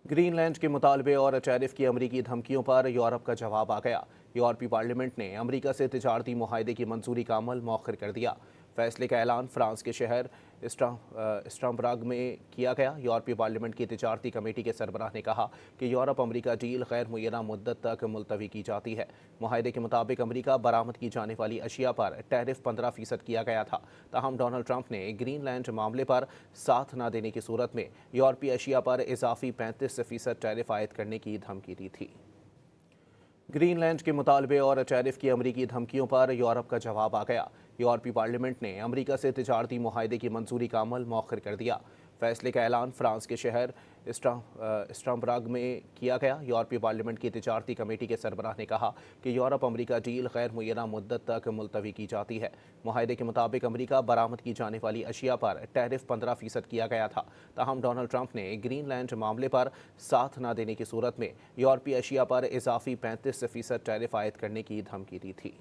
Greenland के मुतालबे और tariff की अमरीकी धमकियों पर यूरोप का जवाब आ गया। यूरोपीय पार्लियामेंट ने अमरीका से तिजारती मुआहदे की मंजूरी का अमल मौखर कर दिया। फैसले का ऐलान फ्रांस के शहर स्ट्रासबर्ग में किया गया। यूरोपीय पार्लियामेंट की तिजारती कमेटी के सरबराह ने कहा कि यूरोप अमरीका डील गैर मुय्यना मुद्दत तक मुलतवी की जाती है। मुआहदे के मुताबिक अमरीका बरामद की जाने वाली अशिया पर टैरिफ 15% किया गया था। ताहम डोनाल्ड ट्रंप ने ग्रीनलैंड मामले पर साथ न देने की सूरत में यूरोपीय अशिया पर इजाफी 35% टैरिफ आयद करने की धमकी दी थी। ग्रीनलैंड के मुतालबे और टैरिफ की अमरीकी धमकियों पर यूरोप का जवाब आ गया। यूरोपीय पार्लियामेंट ने अमरीका से तिजारती मुआहदे की मंजूरी का अमल मौखर कर दिया। फैसले का ऐलान फ्रांस के शहर स्ट्रासबर्ग में किया गया। यूरोपीय पार्लियामेंट की तिजारती कमेटी के सरबराह ने कहा कि यूरोप अमरीका डील गैर मुय्यना मुद्दत तक मुलतवी की जाती है। मुआहदे के मुताबिक अमरीका बरामद की जाने वाली अशिया पर टैरिफ 15% किया गया था। ताहम डोनाल्ड ट्रंप ने ग्रीनलैंड मामले पर साथ न देने की सूरत में यूरोपीय अशिया पर इजाफी 35% टैरिफ आयद करने की धमकी दी थी।